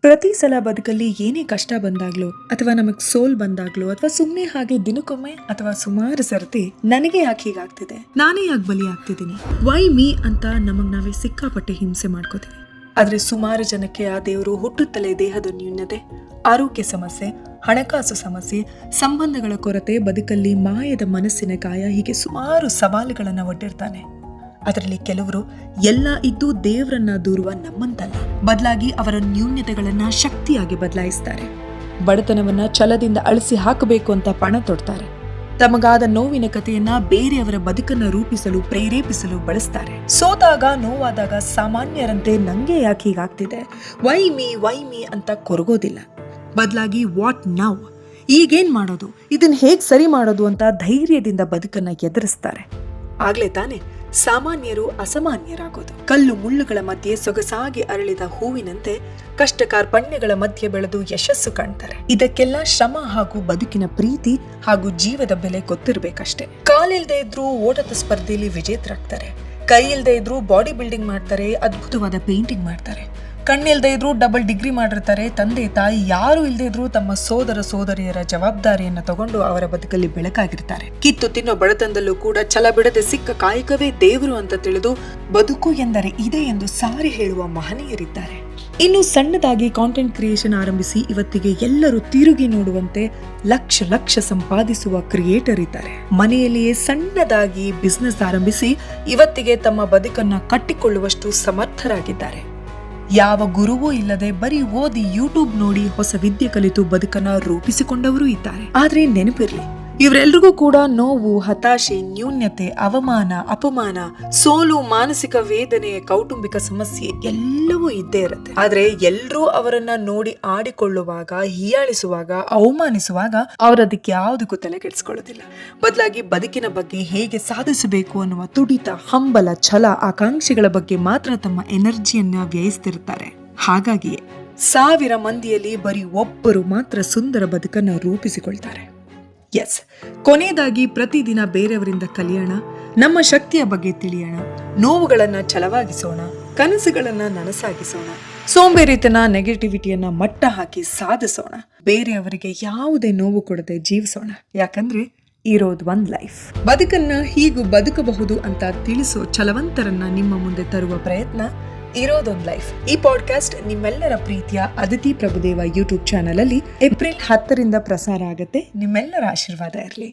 ಪ್ರತಿ ಸಲ ಬದುಕಲ್ಲಿ ಏನೇ ಕಷ್ಟ ಬಂದಾಗ್ಲೋ ಅಥವಾ ನಮಗ್ ಸೋಲ್ ಬಂದಾಗ್ಲೋ ಅಥವಾ ಸುಮ್ಮನೆ ಹಾಗೆ ದಿನಕ್ಕೊಮ್ಮೆ ಅಥವಾ ಸುಮಾರು ಸರ್ತಿ ನನಗೆ ಯಾಕೆ ಹೀಗಾಗ್ತಿದೆ, ನಾನೇ ಯಾಕೆ ಬಲಿ ಆಗ್ತಿದ್ದೀನಿ, ವೈ ಮೀ ಅಂತ ನಮಗ್ ನಾವೇ ಸಿಕ್ಕಾಪಟ್ಟೆ ಹಿಂಸೆ ಮಾಡ್ಕೋತೀವಿ. ಆದ್ರೆ ಸುಮಾರು ಜನಕ್ಕೆ ಆ ದೇವರು ಹುಟ್ಟುತ್ತಲೇ ದೇಹದ ನ್ಯೂನತೆ, ಆರೋಗ್ಯ ಸಮಸ್ಯೆ, ಹಣಕಾಸು ಸಮಸ್ಯೆ, ಸಂಬಂಧಗಳ ಕೊರತೆ, ಬದುಕಲ್ಲಿ ಮಾಯದ ಮನಸ್ಸಿನ ಗಾಯ, ಹೀಗೆ ಸುಮಾರು ಸವಾಲುಗಳನ್ನ ಒಡ್ಡಿರ್ತಾನೆ. ಅದರಲ್ಲಿ ಕೆಲವರು ಎಲ್ಲ ಇದ್ದು ದೇವರನ್ನ ದೂರುವ ನಮ್ಮಂತಲ್ಲ, ಬದಲಾಗಿ ಅವರ ನ್ಯೂನ್ಯತೆಗಳನ್ನ ಶಕ್ತಿಯಾಗಿ ಬದಲಾಯಿಸ್ತಾರೆ. ಬಡತನವನ್ನ ಛಲದಿಂದ ಅಳಿಸಿ ಹಾಕಬೇಕು ಅಂತ ಪಣ ತೊಡ್ತಾರೆ. ತಮಗಾದ ನೋವಿನ ಕಥೆಯನ್ನ ಬೇರೆಯವರ ಬದುಕನ್ನ ರೂಪಿಸಲು ಪ್ರೇರೇಪಿಸಲು ಬಳಸ್ತಾರೆ. ಸೋತಾಗ ನೋವಾದಾಗ ಸಾಮಾನ್ಯರಂತೆ ನಂಗೆ ಯಾಕೆ ಹೀಗಾಗ್ತಿದೆ, ವೈ ಮೀ ಅಂತ ಕೊರಗೋದಿಲ್ಲ. ಬದಲಾಗಿ ವಾಟ್ ನೌ, ಈಗೇನ್ ಮಾಡೋದು, ಇದನ್ನ ಹೇಗ್ ಸರಿ ಮಾಡೋದು ಅಂತ ಧೈರ್ಯದಿಂದ ಬದುಕನ್ನ ಎದುರಿಸ್ತಾರೆ. ಆಗ್ಲೇ ತಾನೆ ಸಾಮಾನ್ಯರು ಅಸಾಮಾನ್ಯರಾಗೋದು. ಕಲ್ಲು ಮುಳ್ಳುಗಳ ಮಧ್ಯೆ ಸೊಗಸಾಗಿ ಅರಳಿದ ಹೂವಿನಂತೆ ಕಷ್ಟ ಕಾರ್ಪಣ್ಯಗಳ ಮಧ್ಯೆ ಬೆಳೆದು ಯಶಸ್ಸು ಕಾಣ್ತಾರೆ. ಇದಕ್ಕೆಲ್ಲ ಶ್ರಮ ಹಾಗೂ ಬದುಕಿನ ಪ್ರೀತಿ ಹಾಗೂ ಜೀವದ ಬೆಲೆ ಗೊತ್ತಿರ್ಬೇಕಷ್ಟೇ. ಕಾಲಿಲ್ದೇ ಇದ್ರೂ ಓಟದ ಸ್ಪರ್ಧೆಯಲ್ಲಿ ವಿಜೇತರಾಗ್ತಾರೆ. ಕೈ ಇಲ್ದೇ ಇದ್ರೂ ಬಾಡಿ ಬಿಲ್ಡಿಂಗ್ ಮಾಡ್ತಾರೆ, ಅದ್ಭುತವಾದ ಪೇಂಟಿಂಗ್ ಮಾಡ್ತಾರೆ. ಕಣ್ಣಿಲ್ದೇ ಇದ್ರೂ ಡಬಲ್ ಡಿಗ್ರಿ ಮಾಡಿರ್ತಾರೆ. ತಂದೆ ತಾಯಿ ಯಾರು ಇಲ್ದೇ ಇದ್ರೂ ತಮ್ಮ ಸೋದರ ಸೋದರಿಯರ ಜವಾಬ್ದಾರಿಯನ್ನ ತಗೊಂಡು ಅವರ ಬದುಕಲ್ಲಿ ಬೆಳಕಾಗಿರ್ತಾರೆ. ಕಿತ್ತು ತಿನ್ನೋ ಬಡತನದಲ್ಲೂ ಕೂಡ ಛಲ ಬಿಡದೆ ಸಿಕ್ಕ ಕಾಯಕವೇ ದೇವರು ಅಂತ ತಿಳಿದು ಬದುಕು ಎಂದರೆ ಇದೆ ಎಂದು ಸಾರಿ ಹೇಳುವ ಮಹನೀಯರಿದ್ದಾರೆ. ಇನ್ನು ಸಣ್ಣದಾಗಿ ಕಾಂಟೆಂಟ್ ಕ್ರಿಯೇಷನ್ ಆರಂಭಿಸಿ ಇವತ್ತಿಗೆ ಎಲ್ಲರೂ ತಿರುಗಿ ನೋಡುವಂತೆ ಲಕ್ಷ ಸಂಪಾದಿಸುವ ಕ್ರಿಯೇಟರ್ ಇದ್ದಾರೆ. ಮನೆಯಲ್ಲಿಯೇ ಸಣ್ಣದಾಗಿ ಬಿಸ್ನೆಸ್ ಆರಂಭಿಸಿ ಇವತ್ತಿಗೆ ತಮ್ಮ ಬದುಕನ್ನ ಕಟ್ಟಿಕೊಳ್ಳುವಷ್ಟು ಸಮರ್ಥರಾಗಿದ್ದಾರೆ. ಯಾವ ಗುರುವೂ ಇಲ್ಲದೆ ಬರೀ ಓದಿ ಯೂಟ್ಯೂಬ್ ನೋಡಿ ಹೊಸ ವಿದ್ಯೆ ಕಲಿತು ಬದುಕನ್ನ ರೂಪಿಸಿಕೊಂಡವರು ಇದ್ದಾರೆ. ಆದ್ರೆ ನೆನಪಿರ್ಲಿ, ಇವರೆಲ್ಲರಿಗೂ ಕೂಡ ನೋವು, ಹತಾಶೆ, ನ್ಯೂನ್ಯತೆ, ಅವಮಾನ, ಅಪಮಾನ, ಸೋಲು, ಮಾನಸಿಕ ವೇದನೆ, ಕೌಟುಂಬಿಕ ಸಮಸ್ಯೆ ಎಲ್ಲವೂ ಇದ್ದೇ ಇರುತ್ತೆ. ಆದ್ರೆ ಎಲ್ಲರೂ ಅವರನ್ನ ನೋಡಿ ಆಡಿಕೊಳ್ಳುವಾಗ, ಹೀಯಾಳಿಸುವಾಗ, ಅವಮಾನಿಸುವಾಗ ಅವರದಕ್ಕೆ ಯಾವುದಕ್ಕೂ ತಲೆ ಕೆಡಿಸ್ಕೊಳ್ಳೋದಿಲ್ಲ. ಬದಲಾಗಿ ಬದುಕಿನ ಬಗ್ಗೆ ಹೇಗೆ ಸಾಧಿಸಬೇಕು ಅನ್ನುವ ತುಡಿತ, ಹಂಬಲ, ಛಲ, ಆಕಾಂಕ್ಷೆಗಳ ಬಗ್ಗೆ ಮಾತ್ರ ತಮ್ಮ ಎನರ್ಜಿಯನ್ನ ವ್ಯಯಿಸ್ತಿರ್ತಾರೆ. ಹಾಗಾಗಿಯೇ 1000 ಮಂದಿಯಲ್ಲಿ ಬರೀ ಒಬ್ಬರು ಮಾತ್ರ ಸುಂದರ ಬದುಕನ್ನ ರೂಪಿಸಿಕೊಳ್ತಾರೆ. ಎಸ್, ಕೊನೆಯದಾಗಿ ಪ್ರತಿದಿನ ಬೇರೆಯವರಿಂದ ಕಲಿಯೋಣ, ನಮ್ಮ ಶಕ್ತಿಯ ಬಗ್ಗೆ ತಿಳಿಯೋಣ, ನೋವುಗಳನ್ನ ಛಲವಾಗಿಸೋಣ, ಕನಸುಗಳನ್ನ ನನಸಾಗಿಸೋಣ, ಸೋಂಬೇರಿತನ, ನೆಗೆಟಿವಿಟಿಯನ್ನ ಮಟ್ಟ ಹಾಕಿ ಸಾಧಿಸೋಣ, ಬೇರೆಯವರಿಗೆ ಯಾವುದೇ ನೋವು ಕೊಡದೆ ಜೀವಿಸೋಣ. ಯಾಕಂದ್ರೆ ಇರೋದು ಒಂದ್ ಲೈಫ್. ಬದುಕನ್ನ ಹೀಗೂ ಬದುಕಬಹುದು ಅಂತ ತಿಳಿಸೋ ಛಲವಂತರನ್ನ ನಿಮ್ಮ ಮುಂದೆ ತರುವ ಪ್ರಯತ್ನ ಇರೋದೊಂದು ಲೈಫ್. ಈ ಪಾಡ್ಕಾಸ್ಟ್ ನಿಮ್ಮೆಲ್ಲರ ಪ್ರೀತಿಯ ಅದಿತಿ ಪ್ರಭುದೇವ ಯೂಟ್ಯೂಬ್ ಚಾನಲ್ ಅಲ್ಲಿ ಏಪ್ರಿಲ್ 10 ಪ್ರಸಾರ ಆಗುತ್ತೆ. ನಿಮ್ಮೆಲ್ಲರ ಆಶೀರ್ವಾದ ಇರಲಿ.